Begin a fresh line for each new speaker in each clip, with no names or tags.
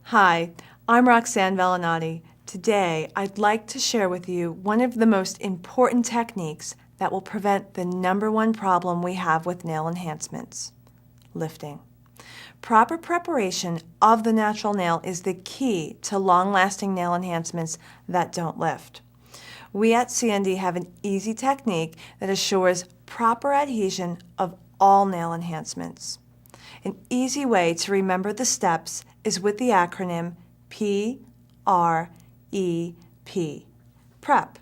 Hi, I'm Roxanne Velinati. Today, I'd like to share with you one of the most important techniques that will prevent the #1 problem we have with nail enhancements: lifting. Proper preparation of the natural nail is the key to long-lasting nail enhancements that don't lift. We at CND have an easy technique that assures proper adhesion of all nail enhancements. An easy way to remember the steps is with the acronym PREP, PREP.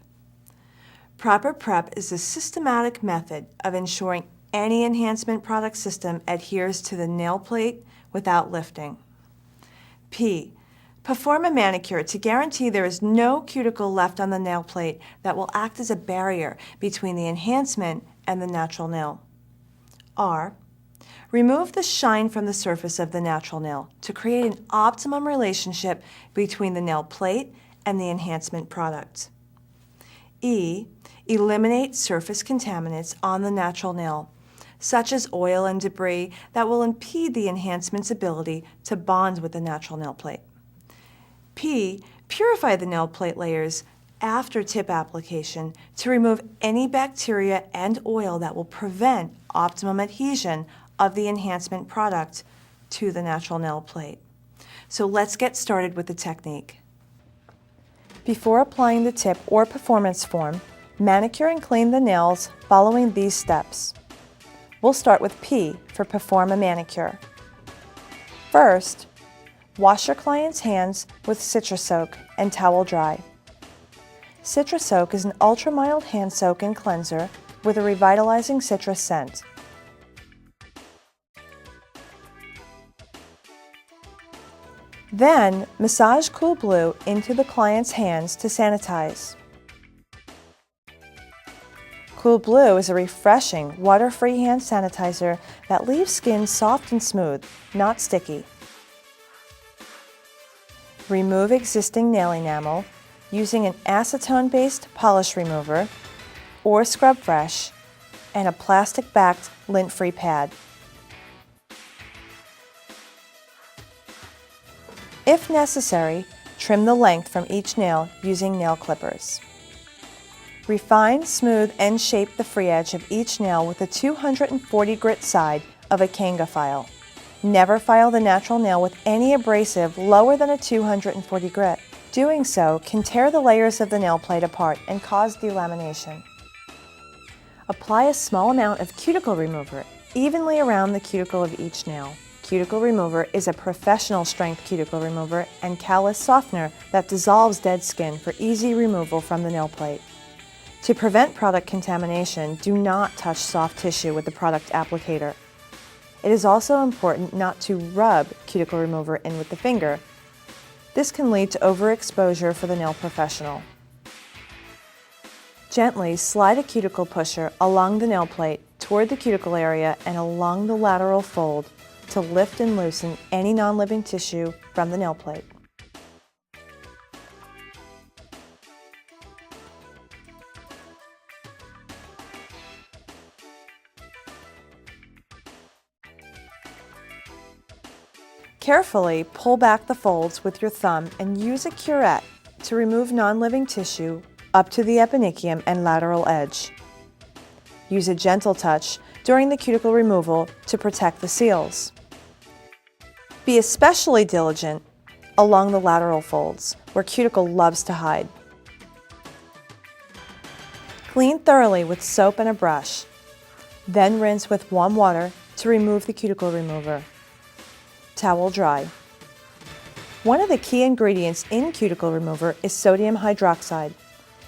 Proper prep is a systematic method of ensuring any enhancement product system adheres to the nail plate without lifting. P. Perform a manicure to guarantee there is no cuticle left on the nail plate that will act as a barrier between the enhancement and the natural nail. R. Remove the shine from the surface of the natural nail to create an optimum relationship between the nail plate and the enhancement product. E. Eliminate surface contaminants on the natural nail, such as oil and debris that will impede the enhancement's ability to bond with the natural nail plate. P. Purify the nail plate layers after tip application to remove any bacteria and oil that will prevent optimum adhesion of the enhancement product to the natural nail plate. So let's get started with the technique. Before applying the tip or performance form, manicure and clean the nails following these steps. We'll start with P for perform a manicure. First, wash your client's hands with citrus soak and towel dry. Citrus soak is an ultra-mild hand soak and cleanser with a revitalizing citrus scent. Then, massage Cool Blue into the client's hands to sanitize. Cool Blue is a refreshing, water-free hand sanitizer that leaves skin soft and smooth, not sticky. Remove existing nail enamel using an acetone-based polish remover or Scrub Fresh and a plastic-backed lint-free pad. If necessary, trim the length from each nail using nail clippers. Refine, smooth, and shape the free edge of each nail with a 240 grit side of a Kanga file. Never file the natural nail with any abrasive lower than a 240 grit. Doing so can tear the layers of the nail plate apart and cause delamination. Apply a small amount of cuticle remover evenly around the cuticle of each nail. Cuticle remover is a professional strength cuticle remover and callus softener that dissolves dead skin for easy removal from the nail plate. To prevent product contamination, do not touch soft tissue with the product applicator. It is also important not to rub cuticle remover in with the finger. This can lead to overexposure for the nail professional. Gently slide a cuticle pusher along the nail plate toward the cuticle area and along the lateral fold to lift and loosen any non-living tissue from the nail plate. Carefully pull back the folds with your thumb and use a curette to remove non-living tissue up to the eponychium and lateral edge. Use a gentle touch during the cuticle removal to protect the seals. Be especially diligent along the lateral folds, where cuticle loves to hide. Clean thoroughly with soap and a brush. Then rinse with warm water to remove the cuticle remover. Towel dry. One of the key ingredients in cuticle remover is sodium hydroxide.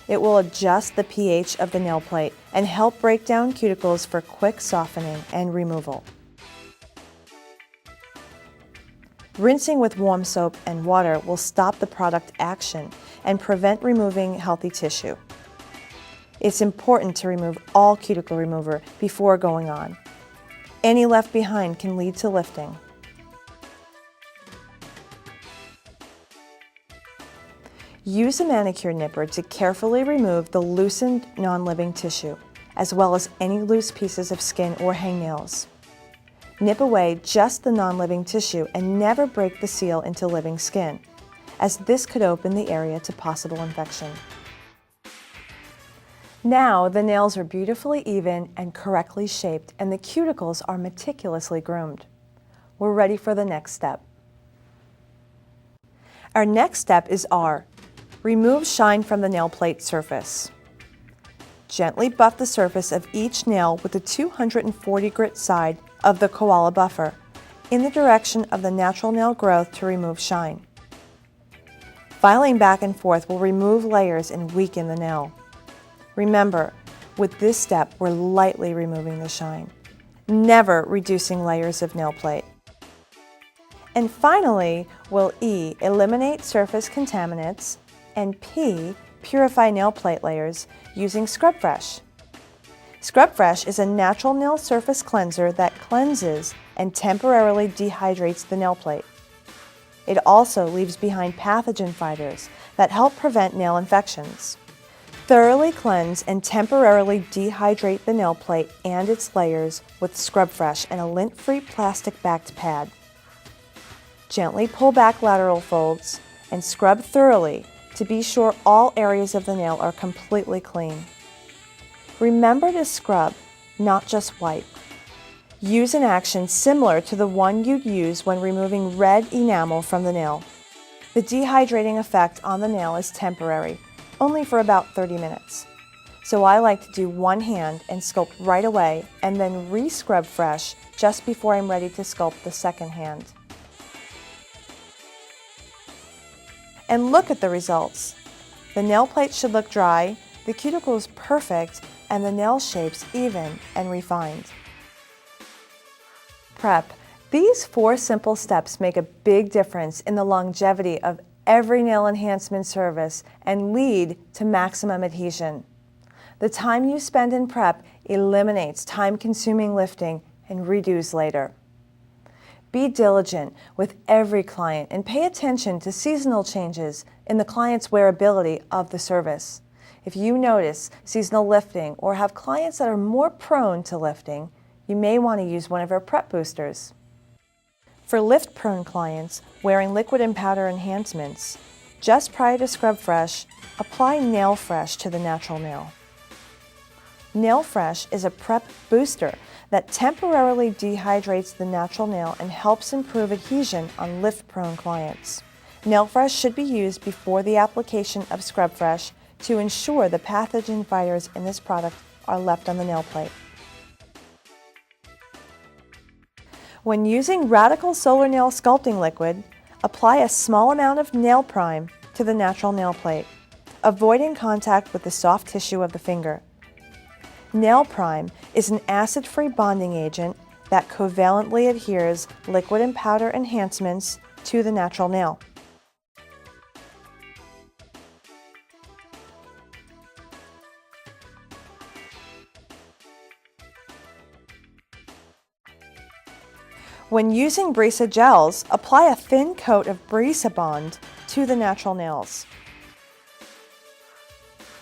It will adjust the pH of the nail plate and help break down cuticles for quick softening and removal. Rinsing with warm soap and water will stop the product action and prevent removing healthy tissue. It's important to remove all cuticle remover before going on. Any left behind can lead to lifting. Use a manicure nipper to carefully remove the loosened non-living tissue, as well as any loose pieces of skin or hangnails. Nip away just the non-living tissue and never break the seal into living skin, as this could open the area to possible infection. Now the nails are beautifully even and correctly shaped, and the cuticles are meticulously groomed. We're ready for the next step. Our next step is R. Remove shine from the nail plate surface. Gently buff the surface of each nail with the 240 grit side of the koala buffer in the direction of the natural nail growth to remove shine. Filing back and forth will remove layers and weaken the nail. Remember, with this step, we're lightly removing the shine, never reducing layers of nail plate. And finally, we'll E, eliminate surface contaminants, and P, purify nail plate layers using Scrub Fresh. Scrub Fresh is a natural nail surface cleanser that cleanses and temporarily dehydrates the nail plate. It also leaves behind pathogen fighters that help prevent nail infections. Thoroughly cleanse and temporarily dehydrate the nail plate and its layers with Scrub Fresh and a lint-free plastic-backed pad. Gently pull back lateral folds and scrub thoroughly to be sure all areas of the nail are completely clean. Remember to scrub, not just wipe. Use an action similar to the one you'd use when removing red enamel from the nail. The dehydrating effect on the nail is temporary, only for about 30 minutes. So I like to do one hand and sculpt right away and then re-scrub fresh just before I'm ready to sculpt the second hand. And look at the results. The nail plate should look dry, the cuticle is perfect, and the nail shapes even and refined. Prep. These 4 simple steps make a big difference in the longevity of every nail enhancement service and lead to maximum adhesion. The time you spend in prep eliminates time-consuming lifting and redos later. Be diligent with every client and pay attention to seasonal changes in the client's wearability of the service. If you notice seasonal lifting or have clients that are more prone to lifting, you may want to use one of our prep boosters. For lift-prone clients wearing liquid and powder enhancements, just prior to Scrub Fresh, apply Nail Fresh to the natural nail. Nail Fresh is a prep booster that temporarily dehydrates the natural nail and helps improve adhesion on lift-prone clients. Nail Fresh should be used before the application of Scrub Fresh to ensure the pathogen fighters in this product are left on the nail plate. When using Radical Solar Nail Sculpting Liquid, apply a small amount of nail prime to the natural nail plate, avoiding contact with the soft tissue of the finger. Nail Prime is an acid-free bonding agent that covalently adheres liquid and powder enhancements to the natural nail. When using Brisa gels, apply a thin coat of Brisa Bond to the natural nails.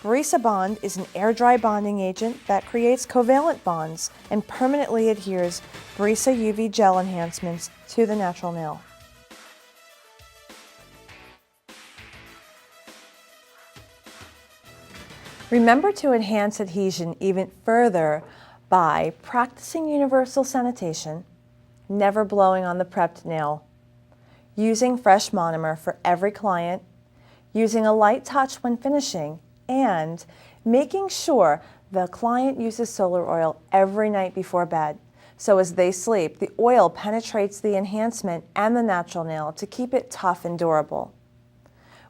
Brisa Bond is an air-dry bonding agent that creates covalent bonds and permanently adheres Brisa UV gel enhancements to the natural nail. Remember to enhance adhesion even further by practicing universal sanitation, never blowing on the prepped nail, using fresh monomer for every client, using a light touch when finishing, and making sure the client uses solar oil every night before bed. So as they sleep, the oil penetrates the enhancement and the natural nail to keep it tough and durable.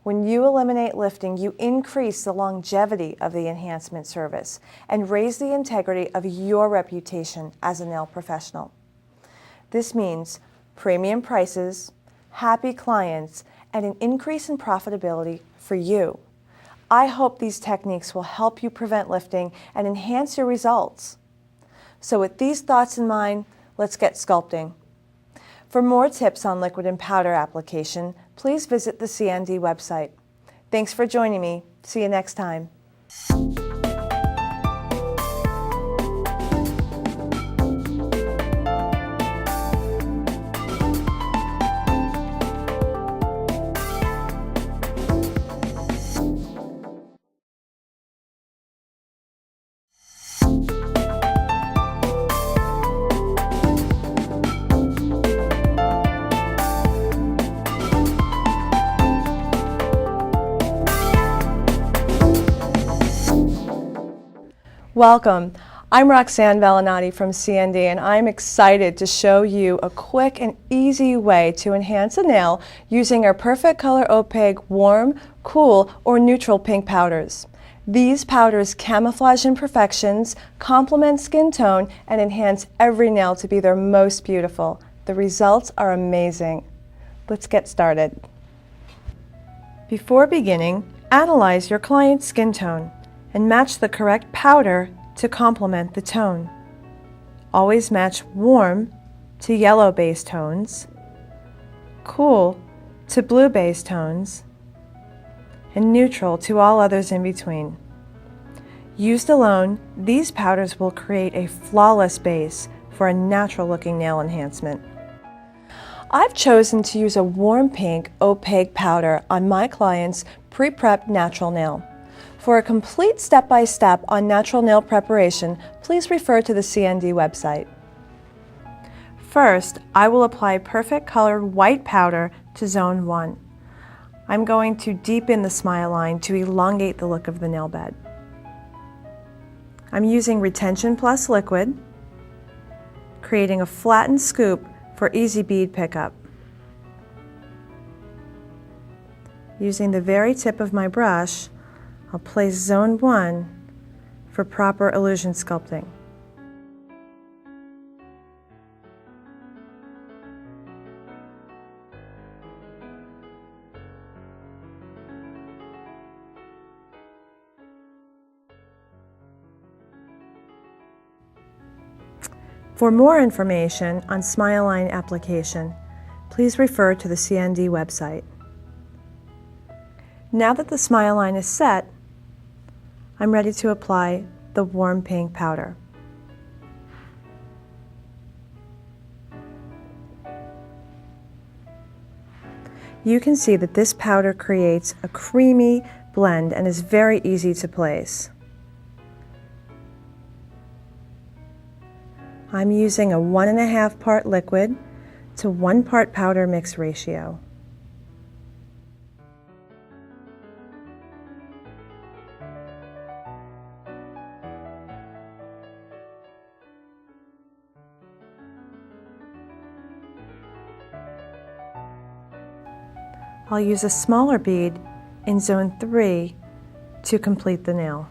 When you eliminate lifting, you increase the longevity of the enhancement service and raise the integrity of your reputation as a nail professional. This means premium prices, happy clients, and an increase in profitability for you. I hope these techniques will help you prevent lifting and enhance your results. So with these thoughts in mind, let's get sculpting. For more tips on liquid and powder application, please visit the CND website. Thanks for joining me. See you next time. Welcome. I'm Roxanne Velinati from CND, and I'm excited to show you a quick and easy way to enhance a nail using our Perfect Color Opaque Warm, Cool, or Neutral Pink powders. These powders camouflage imperfections, complement skin tone, and enhance every nail to be their most beautiful. The results are amazing. Let's get started. Before beginning, analyze your client's skin tone and match the correct powder to complement the tone. Always match warm to yellow base tones, cool to blue base tones, and neutral to all others in between. Used alone, these powders will create a flawless base for a natural-looking nail enhancement. I've chosen to use a warm pink opaque powder on my client's pre-prepped natural nail. For a complete step-by-step on natural nail preparation, please refer to the CND website. First, I will apply Perfect Color white powder to Zone 1. I'm going to deepen the smile line to elongate the look of the nail bed. I'm using Retention Plus liquid, creating a flattened scoop for easy bead pickup. Using the very tip of my brush, I'll place Zone 1 for proper illusion sculpting. For more information on smile line application, please refer to the CND website. Now that the smile line is set, I'm ready to apply the warm pink powder. You can see that this powder creates a creamy blend and is very easy to place. I'm using a 1.5 part liquid to 1 part powder mix ratio. I'll use a smaller bead in Zone 3 to complete the nail.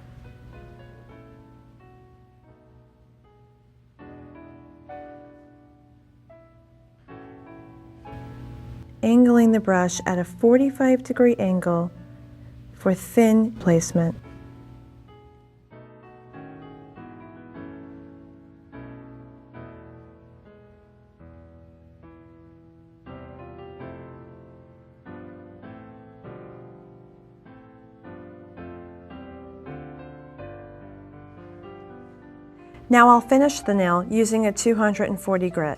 Angling the brush at a 45-degree angle for thin placement. Now I'll finish the nail using a 240 grit.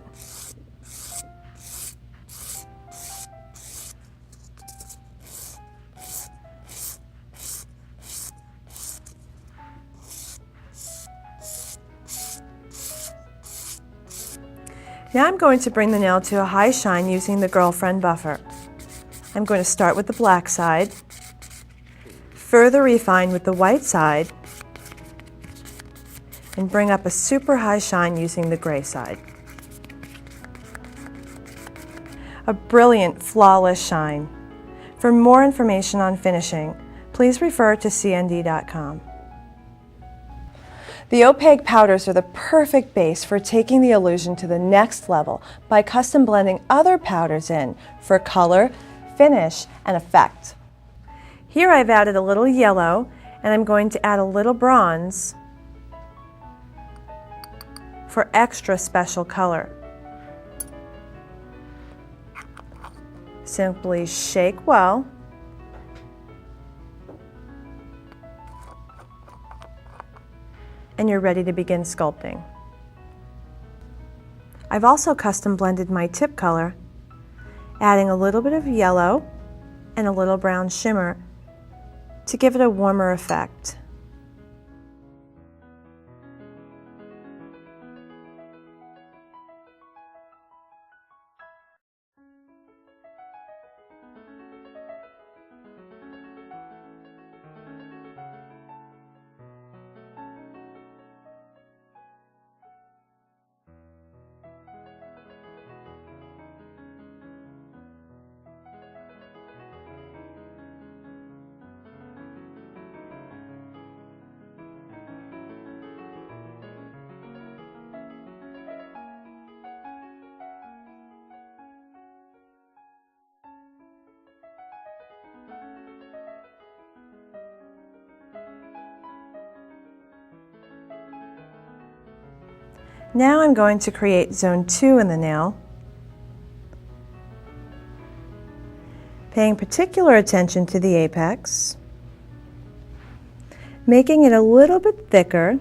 Now I'm going to bring the nail to a high shine using the Girlfriend buffer. I'm going to start with the black side, further refine with the white side, and bring up a super high shine using the gray side. A brilliant, flawless shine. For more information on finishing, please refer to cnd.com. The opaque powders are the perfect base for taking the illusion to the next level by custom blending other powders in for color, finish, and effect. Here I've added a little yellow, and I'm going to add a little bronze for extra special color. Simply shake well. And you're ready to begin sculpting. I've also custom blended my tip color, adding a little bit of yellow and a little brown shimmer to give it a warmer effect. Now I'm going to create zone 2 in the nail, paying particular attention to the apex, making it a little bit thicker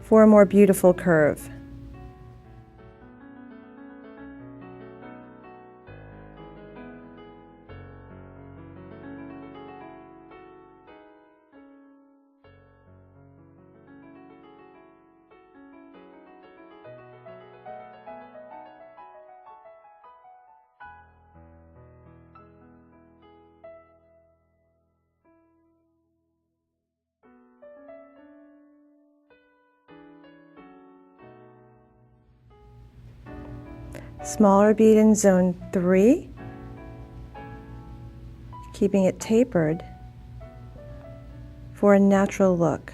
for a more beautiful curve. Smaller bead in zone 3, keeping it tapered for a natural look.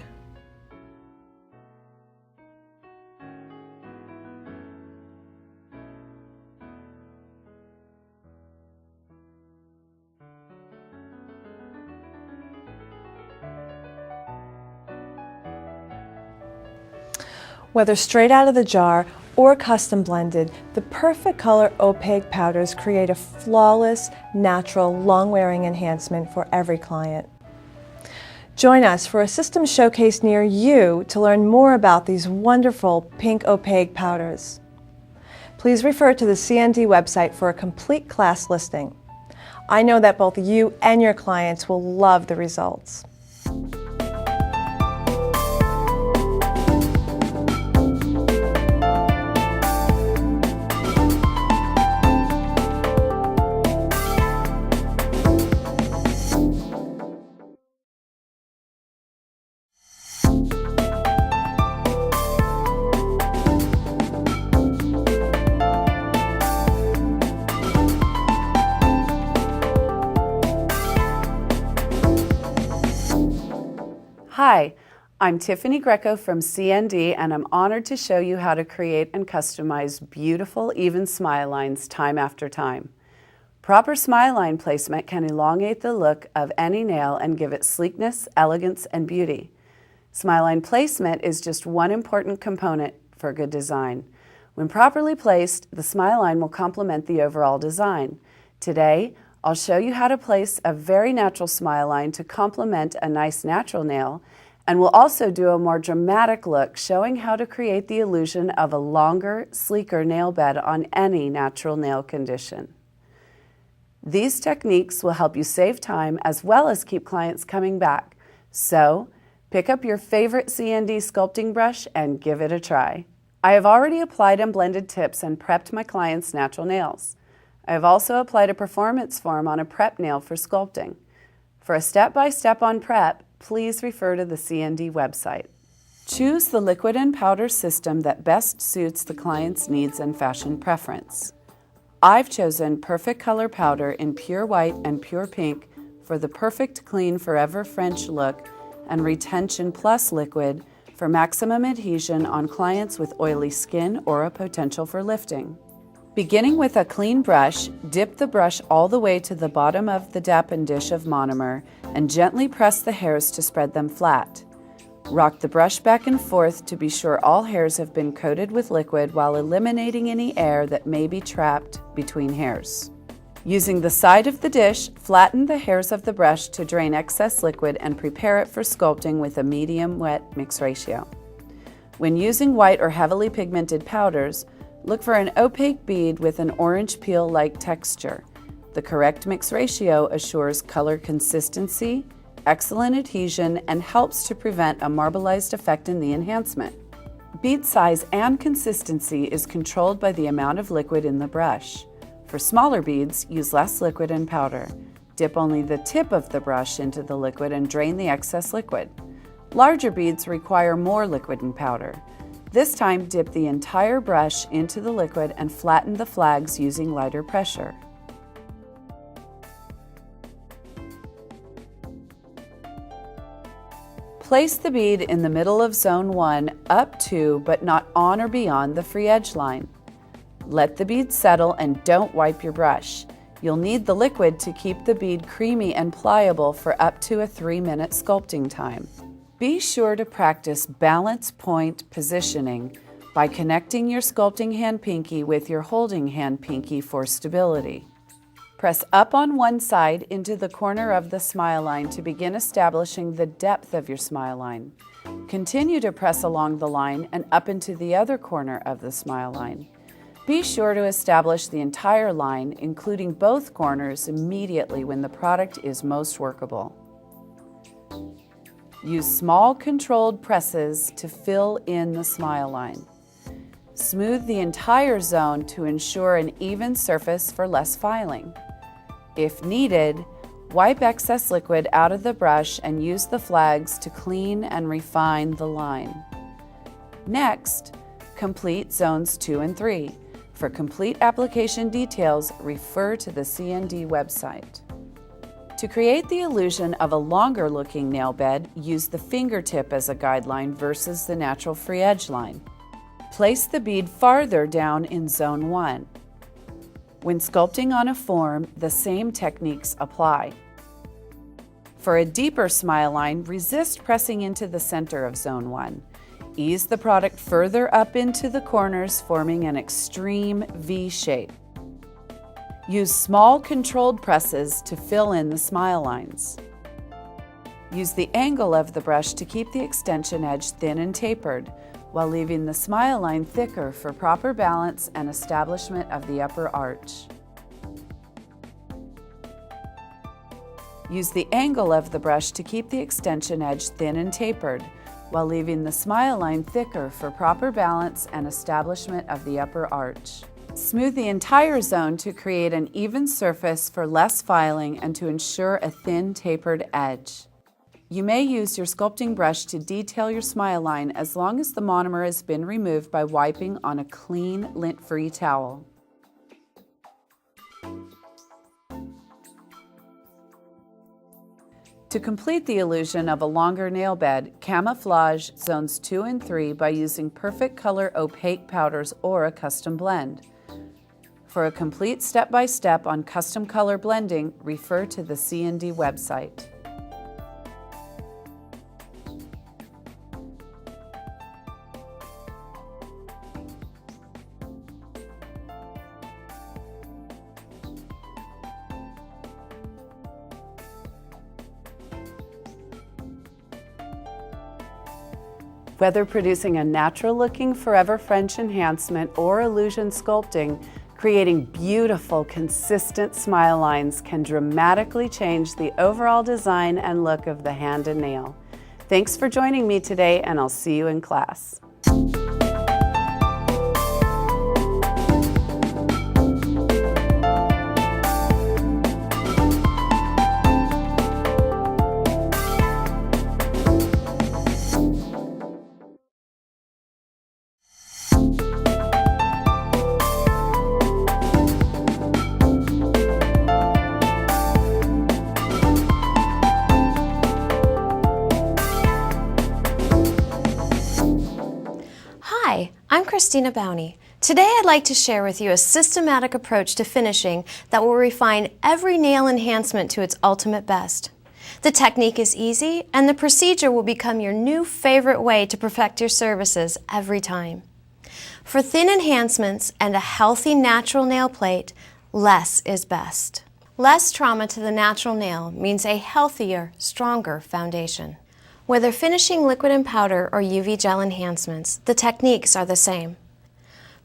Whether straight out of the jar or custom blended, the perfect color opaque powders create a flawless, natural, long-wearing enhancement for every client. Join us for a system showcase near you to learn more about these wonderful pink opaque powders. Please refer to the CND website for a complete class listing. I know that both you and your clients will love the results.
Hi, I'm Tiffany Greco from CND, and I'm honored to show you how to create and customize beautiful, even smile lines time after time. Proper smile line placement can elongate the look of any nail and give it sleekness, elegance, and beauty. Smile line placement is just one important component for good design. When properly placed, the smile line will complement the overall design. Today, I'll show you how to place a very natural smile line to complement a nice natural nail, and we'll also do a more dramatic look showing how to create the illusion of a longer, sleeker nail bed on any natural nail condition. These techniques will help you save time as well as keep clients coming back. So, pick up your favorite CND sculpting brush and give it a try. I have already applied and blended tips and prepped my clients' natural nails. I have also applied a performance form on a prep nail for sculpting. For a step-by-step on prep, please refer to the CND website. Choose the liquid and powder system that best suits the client's needs and fashion preference. I've chosen Perfect Color Powder in pure white and pure pink for the perfect clean forever French look, and Retention Plus liquid for maximum adhesion on clients with oily skin or a potential for lifting. Beginning with a clean brush, dip the brush all the way to the bottom of the dappen dish of monomer and gently press the hairs to spread them flat. Rock the brush back and forth to be sure all hairs have been coated with liquid while eliminating any air that may be trapped between hairs. Using the side of the dish, flatten the hairs of the brush to drain excess liquid and prepare it for sculpting with a medium wet mix ratio. When using white or heavily pigmented powders, look for an opaque bead with an orange peel-like texture. The correct mix ratio assures color consistency, excellent adhesion, and helps to prevent a marbleized effect in the enhancement. Bead size and consistency is controlled by the amount of liquid in the brush. For smaller beads, use less liquid and powder. Dip only the tip of the brush into the liquid and drain the excess liquid. Larger beads require more liquid and powder. This time, dip the entire brush into the liquid and flatten the flags using lighter pressure. Place the bead in the middle of zone 1 up to but not on or beyond the free edge line. Let the bead settle and don't wipe your brush. You'll need the liquid to keep the bead creamy and pliable for up to a 3-minute sculpting time. Be sure to practice balance point positioning by connecting your sculpting hand pinky with your holding hand pinky for stability. Press up on one side into the corner of the smile line to begin establishing the depth of your smile line. Continue to press along the line and up into the other corner of the smile line. Be sure to establish the entire line, including both corners, immediately when the product is most workable. Use small controlled presses to fill in the smile line. Smooth the entire zone to ensure an even surface for less filing. If needed, wipe excess liquid out of the brush and use the flags to clean and refine the line. Next, complete zones 2 and 3. For complete application details, refer to the CND website. To create the illusion of a longer-looking nail bed, use the fingertip as a guideline versus the natural free edge line. Place the bead farther down in zone 1. When sculpting on a form, the same techniques apply. For a deeper smile line, resist pressing into the center of zone 1. Ease the product further up into the corners, forming an extreme V shape. Use small controlled presses to fill in the smile lines. Use the angle of the brush to keep the extension edge thin and tapered, while leaving the smile line thicker for proper balance and establishment of the upper arch. Use the angle of the brush to keep the extension edge thin and tapered, while leaving the smile line thicker for proper balance and establishment of the upper arch. Smooth the entire zone to create an even surface for less filing and to ensure a thin, tapered edge. You may use your sculpting brush to detail your smile line as long as the monomer has been removed by wiping on a clean, lint-free towel. To complete the illusion of a longer nail bed, camouflage zones 2 and 3 by using perfect color opaque powders or a custom blend. For a complete step-by-step on custom color blending, refer to the CND website. Whether producing a natural-looking Forever French enhancement or illusion sculpting, creating beautiful, consistent smile lines can dramatically change the overall design and look of the hand and nail. Thanks for joining me today, and I'll see you in class.
Hi, I'm Christina Bowney. Today I'd like to share with you a systematic approach to finishing that will refine every nail enhancement to its ultimate best. The technique is easy, and the procedure will become your new favorite way to perfect your services every time. For thin enhancements and a healthy natural nail plate, less is best. Less trauma to the natural nail means a healthier, stronger foundation. Whether finishing liquid and powder or UV gel enhancements, the techniques are the same.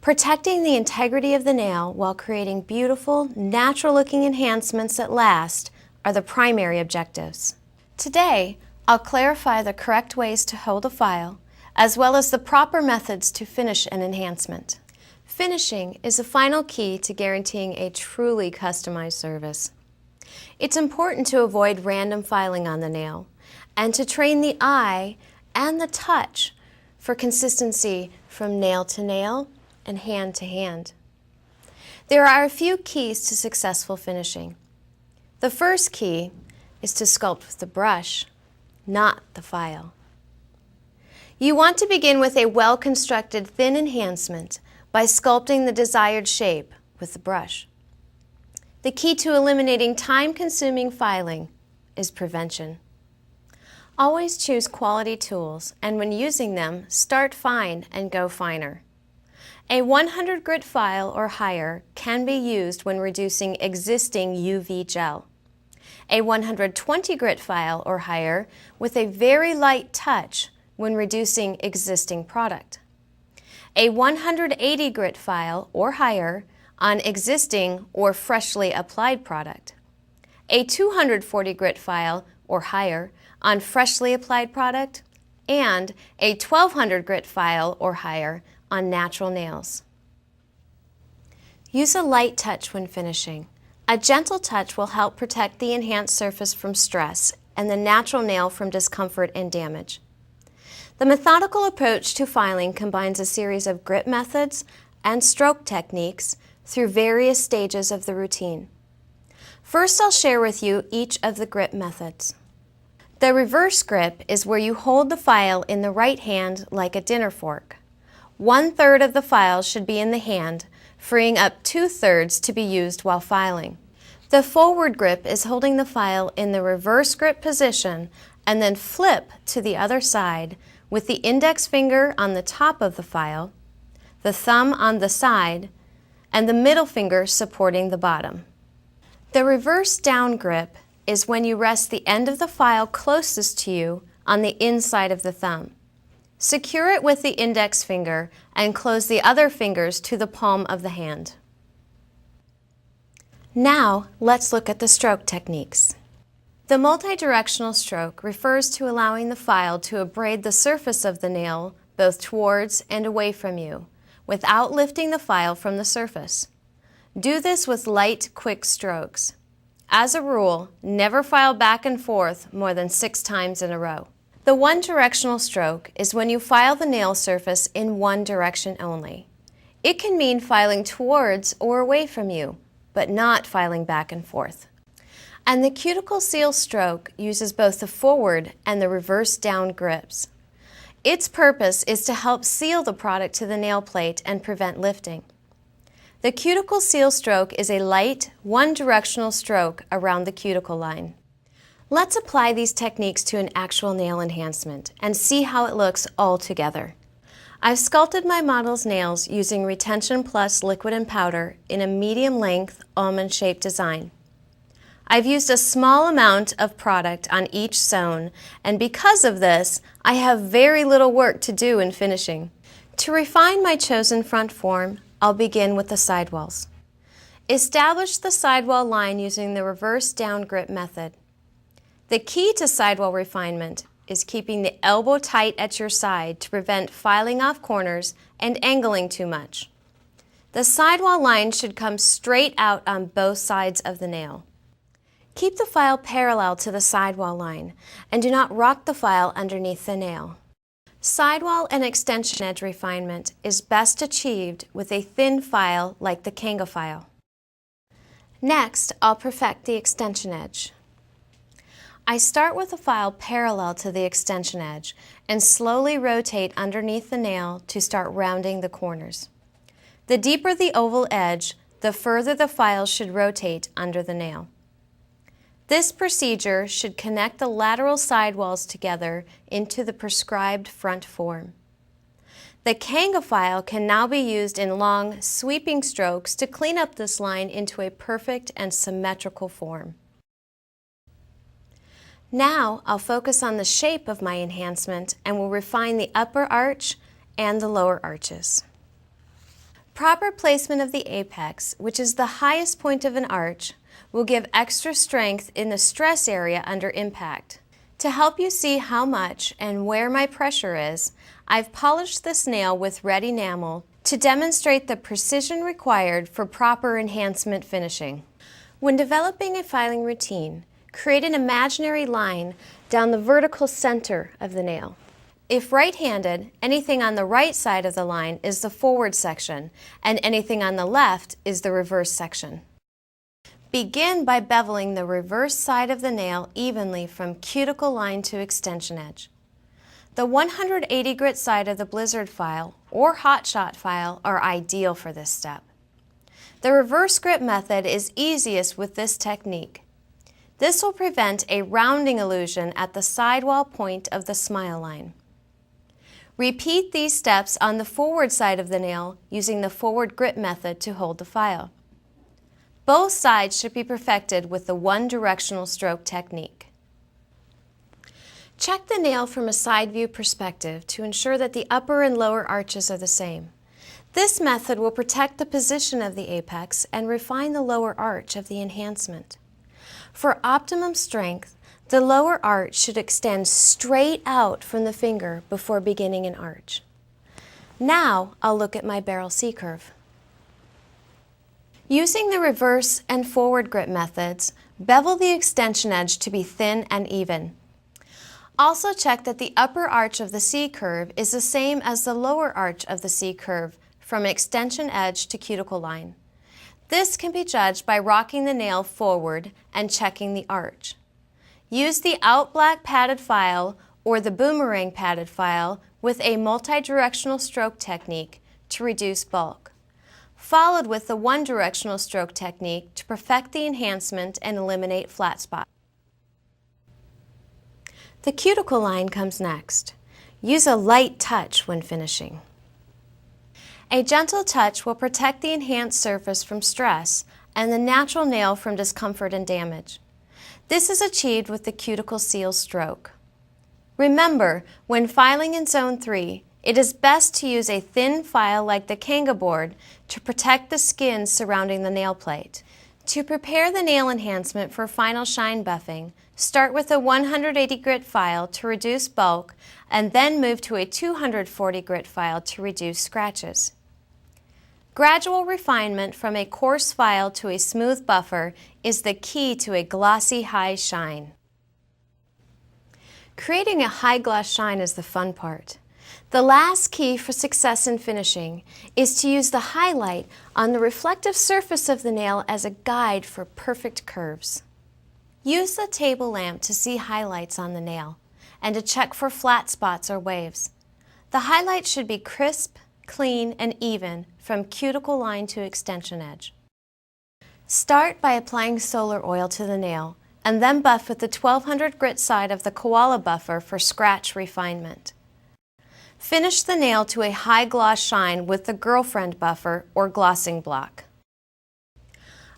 Protecting the integrity of the nail while creating beautiful, natural-looking enhancements that last are the primary objectives. Today, I'll clarify the correct ways to hold a file, as well as the proper methods to finish an enhancement. Finishing is the final key to guaranteeing a truly customized service. It's important to avoid random filing on the nail, and to train the eye and the touch for consistency from nail to nail and hand to hand. There are a few keys to successful finishing. The first key is to sculpt with the brush, not the file. You want to begin with a well-constructed thin enhancement by sculpting the desired shape with the brush. The key to eliminating time-consuming filing is prevention. Always choose quality tools, and when using them, start fine and go finer. A 100 grit file or higher can be used when reducing existing UV gel. A 120 grit file or higher with a very light touch when reducing existing product. A 180 grit file or higher on existing or freshly applied product. A 240 grit file or higher on freshly applied product, and a 1200 grit file or higher on natural nails. Use a light touch when finishing. A gentle touch will help protect the enhanced surface from stress and the natural nail from discomfort and damage. The methodical approach to filing combines a series of grip methods and stroke techniques through various stages of the routine. First, I'll share with you each of the grip methods. The reverse grip is where you hold the file in the right hand like a dinner fork. 1/3 of the file should be in the hand, freeing up 2/3 to be used while filing. The forward grip is holding the file in the reverse grip position and then flip to the other side with the index finger on the top of the file, the thumb on the side, and the middle finger supporting the bottom. The reverse down grip is when you rest the end of the file closest to you on the inside of the thumb. Secure it with the index finger and close the other fingers to the palm of the hand. Now, let's look at the stroke techniques. The multi-directional stroke refers to allowing the file to abrade the surface of the nail both towards and away from you, without lifting the file from the surface. Do this with light, quick strokes. As a rule, never file back and forth more than 6 times in a row. The one-directional stroke is when you file the nail surface in one direction only. It can mean filing towards or away from you, but not filing back and forth. And the cuticle seal stroke uses both the forward and the reverse down grips. Its purpose is to help seal the product to the nail plate and prevent lifting. The cuticle seal stroke is a light, one-directional stroke around the cuticle line. Let's apply these techniques to an actual nail enhancement and see how it looks all together. I've sculpted my model's nails using Retention Plus liquid and powder in a medium length almond-shaped design. I've used a small amount of product on each zone, and because of this, I have very little work to do in finishing. To refine my chosen front form, I'll begin with the sidewalls. Establish the sidewall line using the reverse down grip method. The key to sidewall refinement is keeping the elbow tight at your side to prevent filing off corners and angling too much. The sidewall line should come straight out on both sides of the nail. Keep the file parallel to the sidewall line and do not rock the file underneath the nail. Sidewall and extension edge refinement is best achieved with a thin file like the Kanga file. Next, I'll perfect the extension edge. I start with a file parallel to the extension edge and slowly rotate underneath the nail to start rounding the corners. The deeper the oval edge, the further the file should rotate under the nail. This procedure should connect the lateral sidewalls together into the prescribed front form. The Kanga file can now be used in long, sweeping strokes to clean up this line into a perfect and symmetrical form. Now I'll focus on the shape of my enhancement and will refine the upper arch and the lower arches. Proper placement of the apex, which is the highest point of an arch, will give extra strength in the stress area under impact. To help you see how much and where my pressure is, I've polished this nail with red enamel to demonstrate the precision required for proper enhancement finishing. When developing a filing routine, create an imaginary line down the vertical center of the nail. If right-handed, anything on the right side of the line is the forward section, and anything on the left is the reverse section. Begin by beveling the reverse side of the nail evenly from cuticle line to extension edge. The 180 grit side of the Blizzard file or Hot Shot file are ideal for this step. The reverse grip method is easiest with this technique. This will prevent a rounding illusion at the sidewall point of the smile line. Repeat these steps on the forward side of the nail using the forward grip method to hold the file. Both sides should be perfected with the one-directional stroke technique. Check the nail from a side view perspective to ensure that the upper and lower arches are the same. This method will protect the position of the apex and refine the lower arch of the enhancement. For optimum strength, the lower arch should extend straight out from the finger before beginning an arch. Now I'll look at my barrel C-curve. Using the reverse and forward grip methods, bevel the extension edge to be thin and even. Also check that the upper arch of the C-curve is the same as the lower arch of the C-curve from extension edge to cuticle line. This can be judged by rocking the nail forward and checking the arch. Use the out black padded file or the boomerang padded file with a multi-directional stroke technique to reduce bulk, followed with the one-directional stroke technique to perfect the enhancement and eliminate flat spots. The cuticle line comes next. Use a light touch when finishing. A gentle touch will protect the enhanced surface from stress and the natural nail from discomfort and damage. This is achieved with the cuticle seal stroke. Remember, when filing in Zone 3, it is best to use a thin file like the Kanga board to protect the skin surrounding the nail plate. To prepare the nail enhancement for final shine buffing, start with a 180 grit file to reduce bulk and then move to a 240 grit file to reduce scratches. Gradual refinement from a coarse file to a smooth buffer is the key to a glossy high shine. Creating a high gloss shine is the fun part. The last key for success in finishing is to use the highlight on the reflective surface of the nail as a guide for perfect curves. Use the table lamp to see highlights on the nail and to check for flat spots or waves. The highlight should be crisp, clean, and even from cuticle line to extension edge. Start by applying solar oil to the nail and then buff with the 1200 grit side of the koala buffer for scratch refinement. Finish the nail to a high gloss shine with the girlfriend buffer or glossing block.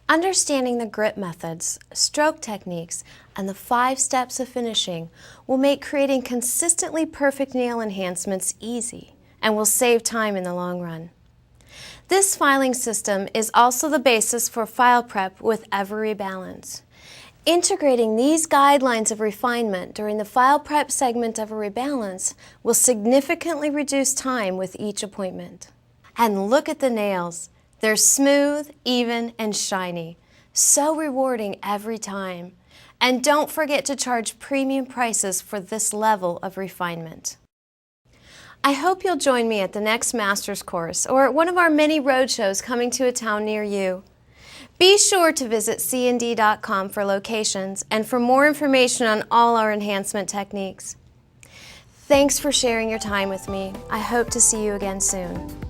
Understanding the grip methods, stroke techniques, and the 5 steps of finishing will make creating consistently perfect nail enhancements easy and will save time in the long run. This filing system is also the basis for file prep with every rebalance. Integrating these guidelines of refinement during the file prep segment of a rebalance will significantly reduce time with each appointment. And look at the nails. They're smooth, even, and shiny. So rewarding every time. And don't forget to charge premium prices for this level of refinement. I hope you'll join me at the next master's course or at one of our many roadshows coming to a town near you. Be sure to visit cnd.com for locations and for more information on all our enhancement techniques. Thanks for sharing your time with me. I hope to see you again soon.